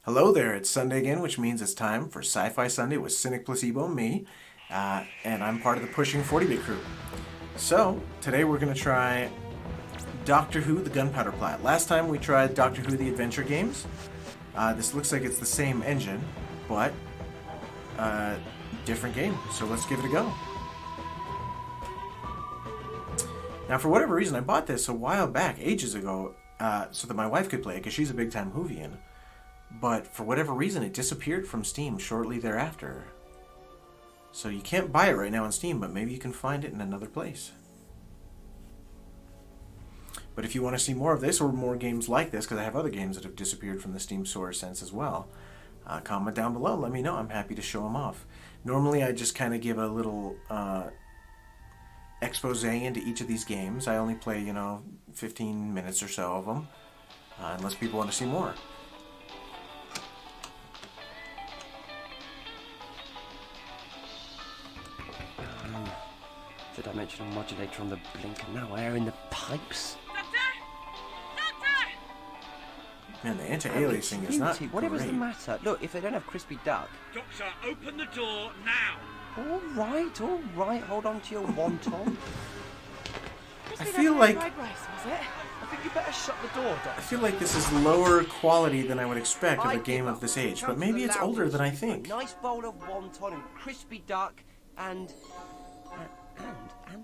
Hello there, it's Sunday again, which means it's time for Sci-Fi Sunday with Cynic Placebo and me, and I'm part of the Pushing 40-Bit crew. So, today we're going to try Doctor Who, the Gunpowder Plot. Last time we tried Doctor Who, the Adventure Games. This looks like it's the same engine, but different game, so let's give it a go. Now, for whatever reason, I bought this a while back, ages ago, so that my wife could play it, because she's a big-time Whovian. But for whatever reason, it disappeared from Steam shortly thereafter. So you can't buy it right now on Steam, but maybe you can find it in another place. But if you want to see more of this or more games like this, because I have other games that have disappeared from the Steam store since as well, comment down below. Let me know. I'm happy to show them off. Normally, I just kind of give a little expose into each of these games. I only play, 15 minutes or so of them, unless people want to see more. The dimensional modulator on the blinker, now air in the pipes. Doctor! Doctor! Man, the anti-aliasing is not Whatever's great. the matter? Look, if they don't have crispy duck. Doctor, open the door now! All right, hold on to your wonton. I feel like Fried rice, was it? I think you better shut the door, I Doctor. feel like this is lower quality than I would expect of I a game give of up. this age, Come but to maybe the it's lounge. older than I think. A nice bowl of wonton and crispy duck and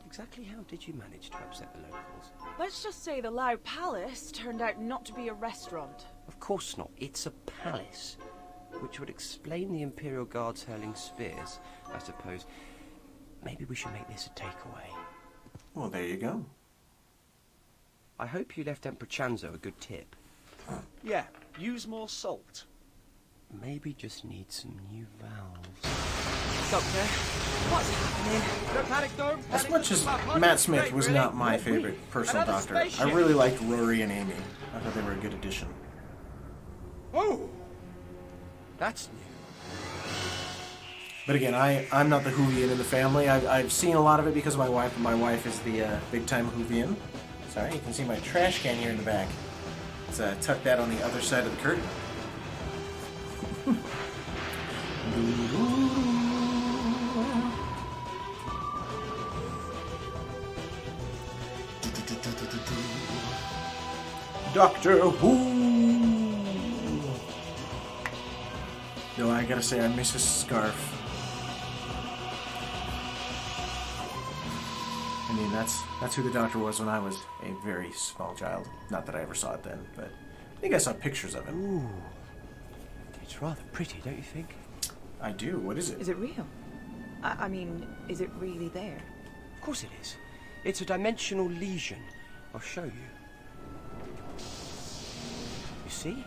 exactly how did you manage to upset the locals? Let's just say the Lao Palace turned out not to be a restaurant. Of course not. It's a palace, which would explain the Imperial Guards hurling spears, I suppose. Maybe we should make this a takeaway. Well, there you go. I hope you left Emperor Chanzo a good tip. Yeah, use more salt. Maybe just need some new valves. Doctor, what's happening? Don't panic, don't As panic. much as Matt Smith was not my favorite personal Another doctor, I spaceship. really liked Rory and Amy. I thought they were a good addition. Oh! That's new. But again, I'm not the Whovian in the family. I've seen a lot of it because of my wife, and my wife is the big-time Whovian. Sorry, you can see my trash can here in the back. Let's tuck that on the other side of the curtain. Doctor Who! No, I gotta say, I miss his scarf. I mean, that's who the Doctor was when I was a very small child. Not that I ever saw it then, but I think I saw pictures of him. Ooh. It's rather pretty, don't you think? I do. What is it? Is it real? I mean, is it really there? Of course it is. It's a dimensional lesion. I'll show you. You see?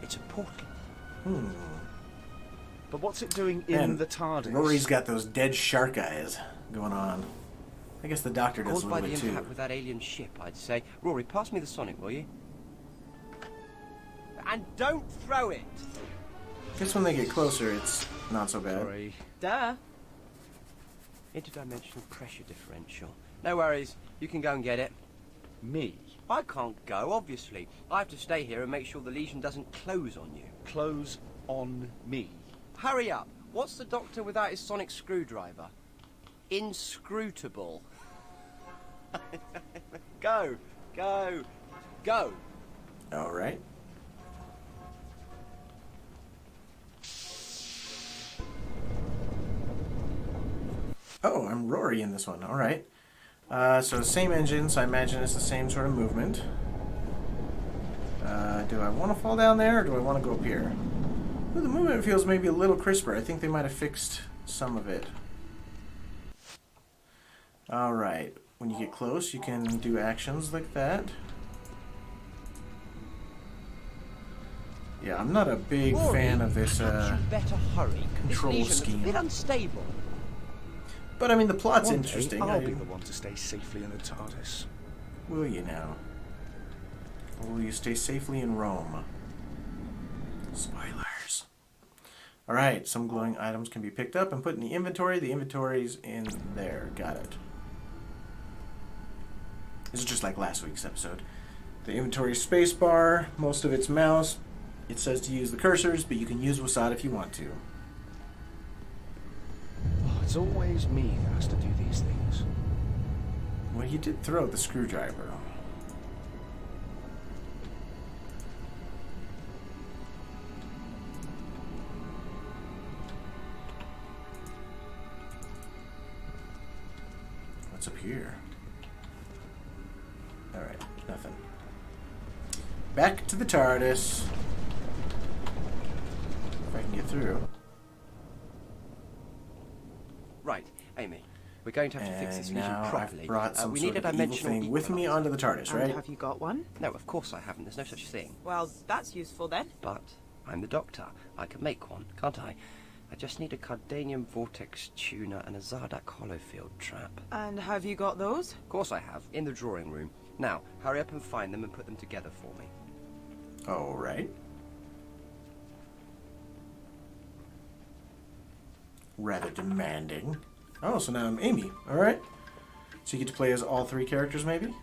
It's a portal. But what's it doing in And the TARDIS? Rory's got those dead shark eyes going on. I guess the Doctor does a Caused by little the bit too. impact with that alien ship, I'd say. Rory, pass me the Sonic, will you? And don't throw it! I guess when they get closer, it's not so bad. Sorry. Duh. Interdimensional pressure differential. No worries. You can go and get it. Me? I can't go, obviously. I have to stay here and make sure the lesion doesn't close on you. Close on me. Hurry up. What's the Doctor without his sonic screwdriver? Inscrutable. Go. Go. Go. All right. Oh, I'm Rory in this one. All right. So same engine, so I imagine it's the same sort of movement. Do I want to fall down there, or do I want to go up here? Well, the movement feels maybe a little crisper. I think they might have fixed some of it. All right. When you get close, you can do actions like that. Yeah, I'm not a big Rory, fan of this perhaps you better hurry. control this lesion scheme. is a bit unstable. But I mean, the plot's One day, interesting. I'll be the one to stay safely in the TARDIS. Will you now? Or will you stay safely in Rome? Spoilers. Alright, some glowing items can be picked up and put in the inventory. The inventory's in there. Got it. This is just like last week's episode. The inventory spacebar, most of it's mouse, It says to use the cursors, but you can use WASD if you want to. Oh, it's always me that has to do these things. Well, you did throw the screwdriver. What's up here? Alright, nothing. Back to the TARDIS. If I can get through. Right, Amy. We're going to have to fix this fusion now properly. I've brought some we sort need a of evil dimensional thing with me equalizer. onto the TARDIS, And right? have you got one? No, of course I haven't. There's no such thing. Well, that's useful then. But I'm the Doctor. I can make one, can't I? I just need a Cardanium Vortex tuner and a Zardak Holofield trap. And have you got those? Of course I have, in the drawing room. Now, hurry up and find them and put them together for me. Alright. Rather demanding. Oh, so now I'm Amy. Alright. So you get to play as all three characters, maybe?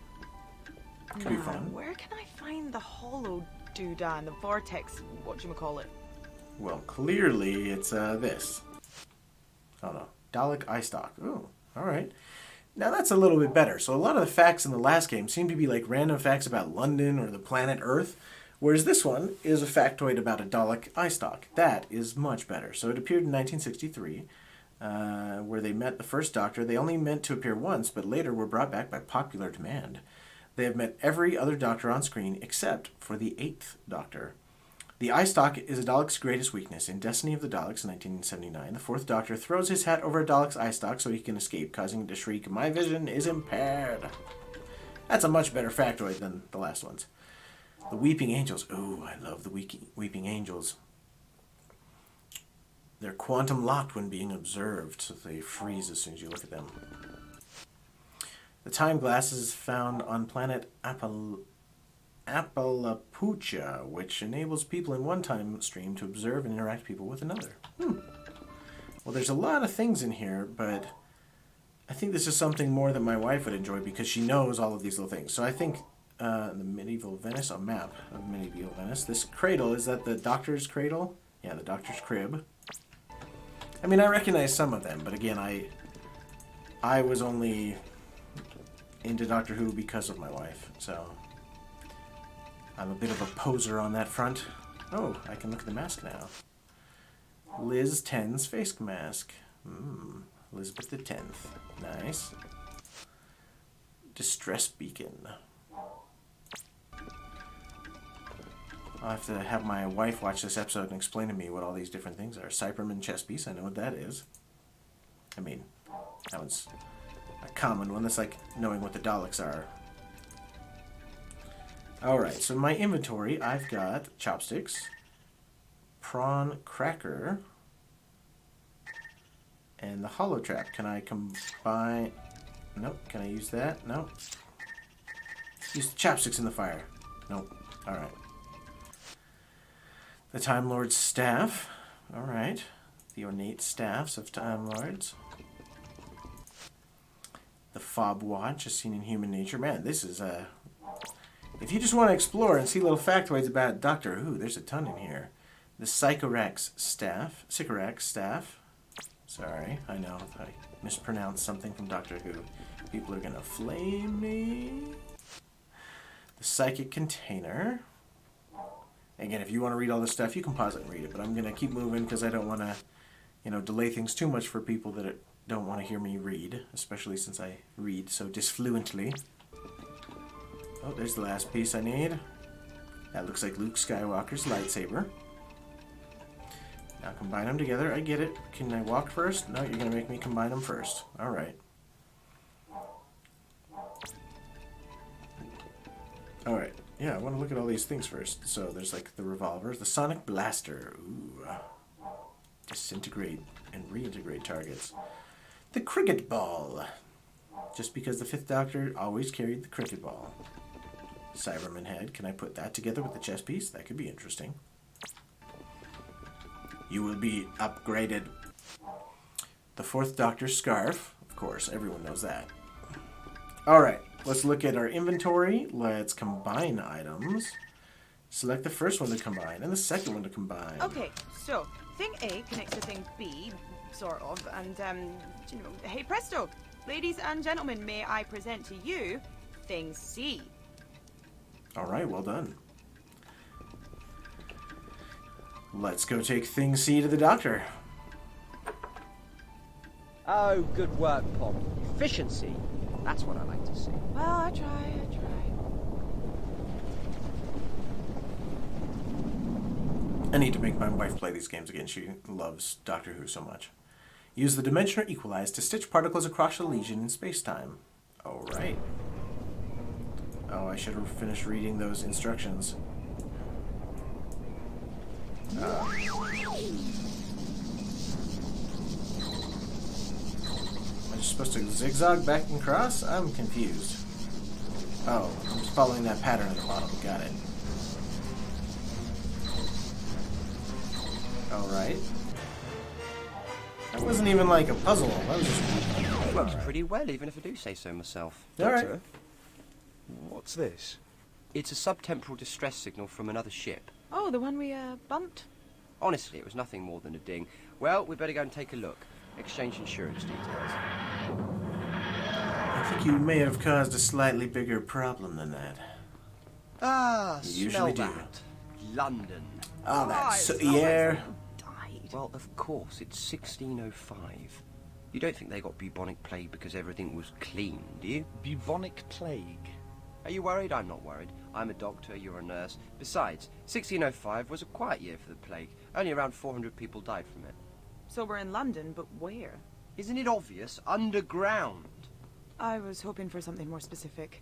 Could be fun. Where can I find the hollow doodah and the vortex, whatchamacallit? Well, clearly it's this. Oh no. Dalek eye stock. Ooh, alright. Now that's a little bit better. So a lot of the facts in the last game seem to be like random facts about London or the planet Earth, whereas this one is a factoid about a Dalek eye stock. That is much better. So it appeared in 1963, where they met the first Doctor. They only meant to appear once, but later were brought back by popular demand. They have met every other Doctor on screen except for the 8th Doctor. The eye stock is a Dalek's greatest weakness. In Destiny of the Daleks, 1979, the 4th Doctor throws his hat over a Dalek's eye stock so he can escape, causing it to shriek, "My vision is impaired." That's a much better factoid than the last ones. The Weeping Angels. Ooh, I love the Weeping Angels. They're quantum locked when being observed, so they freeze as soon as you look at them. The time glass is found on planet Apalapucha, which enables people in one time stream to observe and interact people with another. Well, there's a lot of things in here, but I think this is something more that my wife would enjoy because she knows all of these little things. So I think the medieval Venice, a map of medieval Venice. This cradle, is that the Doctor's cradle? Yeah, the Doctor's crib. I mean, I recognize some of them, but again, I was only into Doctor Who because of my wife, so I'm a bit of a poser on that front. Oh, I can look at the mask now. Liz 10's face mask. Elizabeth the 10th. Nice. Distress beacon. I'll have to have my wife watch this episode and explain to me what all these different things are. Cyberman chess piece, I know what that is. I mean, that one's a common one. That's like knowing what the Daleks are. Alright, so in my inventory, I've got chopsticks, prawn cracker, and the hollow trap. Can I combine... Nope. Can I use that? Nope. Use the chopsticks in the fire. Nope. Alright. The Time Lord's staff. Alright. The ornate staffs of Time Lords. The fob watch, as seen in human nature. Man, this is a... If you just want to explore and see little factoids about Doctor Who, there's a ton in here. The Sycorax staff. Sorry, I know if I mispronounced something from Doctor Who, people are gonna flame me. The Psychic container. Again, if you want to read all this stuff, you can pause it and read it, but I'm gonna keep moving because I don't want to, delay things too much for people that don't want to hear me read, especially since I read so disfluently. Oh, there's the last piece I need. That looks like Luke Skywalker's lightsaber. Now combine them together. I get it. Can I walk first? No, you're going to make me combine them first. Alright. Alright. Yeah, I want to look at all these things first. So there's like the revolver, the sonic blaster. Ooh. Disintegrate and reintegrate targets. The cricket ball. Just because the 5th Doctor always carried the cricket ball. Cyberman head. Can I put that together with the chess piece? That could be interesting. You will be upgraded. The 4th Doctor's scarf. Of course, everyone knows that. Alright, let's look at our inventory. Let's combine items. Select the first one to combine and the second one to combine. Okay, so thing A connects to thing B, sort of, and you know, hey presto, ladies and gentlemen, may I present to you thing C. All right, well done. Let's go take thing C to the doctor. Oh, good work, Pom. Efficiency. That's what I like to see. Well, I try. I need to make my wife play these games again. She loves Doctor Who so much. Use the Dimensioner Equalize to stitch particles across the legion in space-time. All right. Oh, I should have finished reading those instructions. Am I just supposed to zigzag back and cross? I'm confused. Oh, I'm just following that pattern at the bottom. Got it. Alright. That wasn't even like a puzzle. That was just... It works pretty well, even if I do say so myself. Alright. Doctor, what's this? It's a subtemporal distress signal from another ship. Oh, the one we bumped? Honestly, it was nothing more than a ding. Well, we better go and take a look. Exchange insurance details. I think you may have caused a slightly bigger problem than that. Ah, You smell usually do. that. London. Oh, that's it sooty smells like air. someone died. Well, of course, it's 1605. You don't think they got bubonic plague because everything was clean, do you? Bubonic plague. Are you worried? I'm not worried. I'm a doctor, you're a nurse. Besides, 1605 was a quiet year for the plague. Only around 400 people died from it. So we're in London, but where? Isn't it obvious? Underground. I was hoping for something more specific.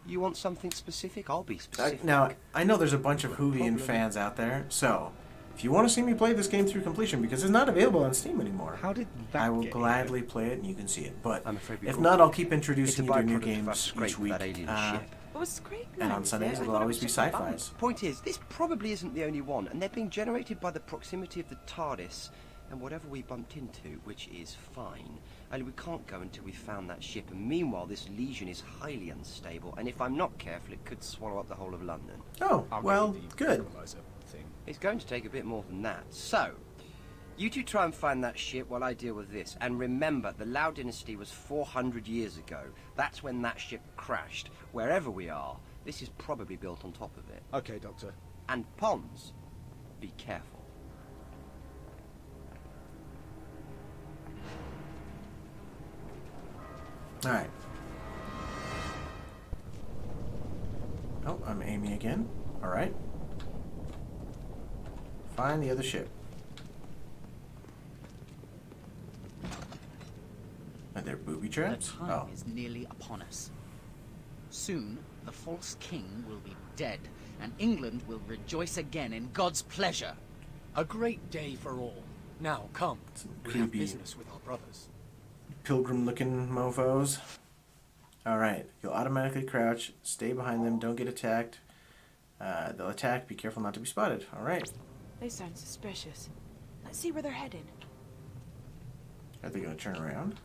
You want something specific? I'll be specific. Now, I know there's a bunch of Whovian fans out there, so if you want to see me play this game through completion, because it's not available on Steam anymore, How did that I will get gladly play it and you can see it. But I'm afraid we if can't. not, I'll keep It's a introducing you to new byproduct of our games scrape each with week. that alien ship. It was great. And on Sundays, it'll always be sci-fis. Point is, this probably isn't the only one, and they're being generated by the proximity of the TARDIS and whatever we bumped into, which is fine. Only we can't go until we've found that ship, and meanwhile this legion is highly unstable, and if I'm not careful, it could swallow up the whole of London. Oh, I'll well, get you the good. equalizer thing. It's going to take a bit more than that. So, you two try and find that ship while I deal with this. And remember, the Lau dynasty was 400 years ago. That's when that ship crashed. Wherever we are, this is probably built on top of it. Okay, Doctor. And Pons, be careful. Alright. Oh, I'm Amy again. Alright. Find the other ship. Are there booby The traps? time Oh. is nearly upon us. Soon, the false king will be dead, and England will rejoice again in God's pleasure. A great day for all. Now, come. Some We have creepy business with our brothers. pilgrim-looking mofos. Alright, you'll automatically crouch, stay behind them, don't get attacked. They'll attack, be careful not to be spotted. Alright. They sound suspicious. Let's see where they're heading. Are they going to turn around?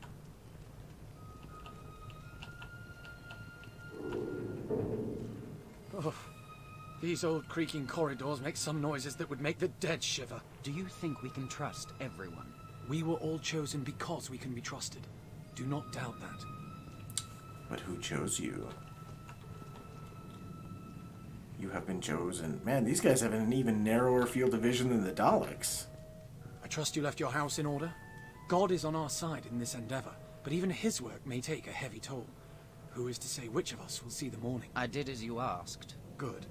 Oh, these old creaking corridors make some noises that would make the dead shiver. Do you think we can trust everyone? We were all chosen because we can be trusted. Do not doubt that. But who chose you? You have been chosen. Man, these guys have an even narrower field of vision than the Daleks. I trust you left your house in order. God is on our side in this endeavor, but even his work may take a heavy toll. Who is to say which of us will see the morning? I did as you asked. Good.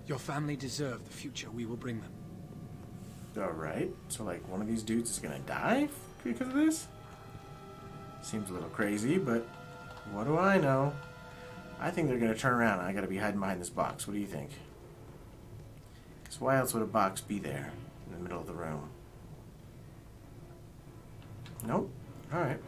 Your family deserve the future we will bring them. Alright, so like one of these dudes is gonna die because of this? Seems a little crazy, but what do I know? I think they're gonna turn around and I gotta be hiding behind this box. What do you think? Because why else would a box be there in the middle of the room? Nope. Alright.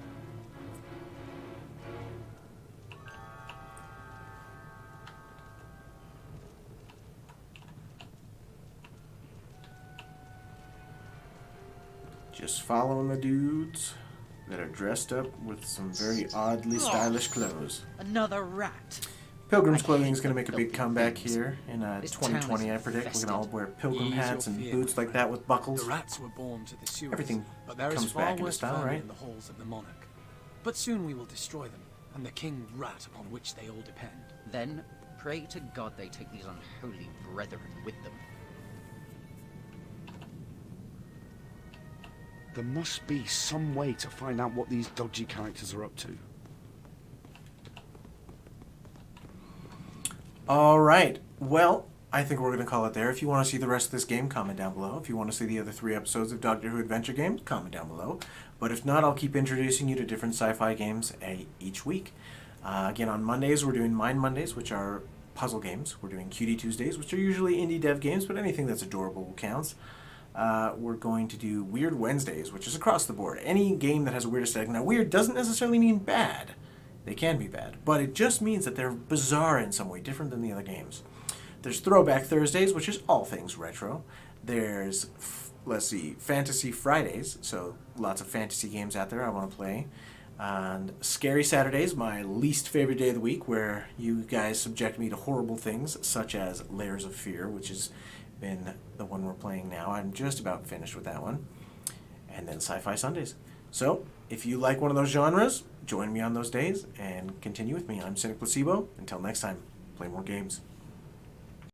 Just following the dudes that are dressed up with some very oddly stylish clothes. Another rat. Pilgrim's I Clothing hate is going to the make a big filthy comeback things. here in This town 2020, is I predict. We're going to all infested. wear pilgrim Ease your hats and fear, boots my like that with buckles. The rats were born to the sewers, Everything but there is comes far back into worse style, vermin right? in the halls of the monarch. But soon we will destroy them, and the king rat upon which they all depend. Then pray to God they take these unholy brethren with them. There must be some way to find out what these dodgy characters are up to. All right. Well, I think we're going to call it there. If you want to see the rest of this game, comment down below. If you want to see the other 3 episodes of Doctor Who Adventure Games, comment down below. But if not, I'll keep introducing you to different sci-fi games each week. Again, on Mondays, we're doing Mind Mondays, which are puzzle games. We're doing Cutie Tuesdays, which are usually indie dev games, but anything that's adorable counts. We're going to do Weird Wednesdays, which is across the board. Any game that has a weird aesthetic. Now, weird doesn't necessarily mean bad. They can be bad, but it just means that they're bizarre in some way, different than the other games. There's Throwback Thursdays, which is all things retro. There's, let's see, Fantasy Fridays, so lots of fantasy games out there I want to play. And Scary Saturdays, my least favorite day of the week, where you guys subject me to horrible things, such as Layers of Fear, which has been the one we're playing now. I'm just about finished with that one. And then Sci-Fi Sundays. So, if you like one of those genres, join me on those days and continue with me. I'm Cynic Placebo. Until next time, play more games.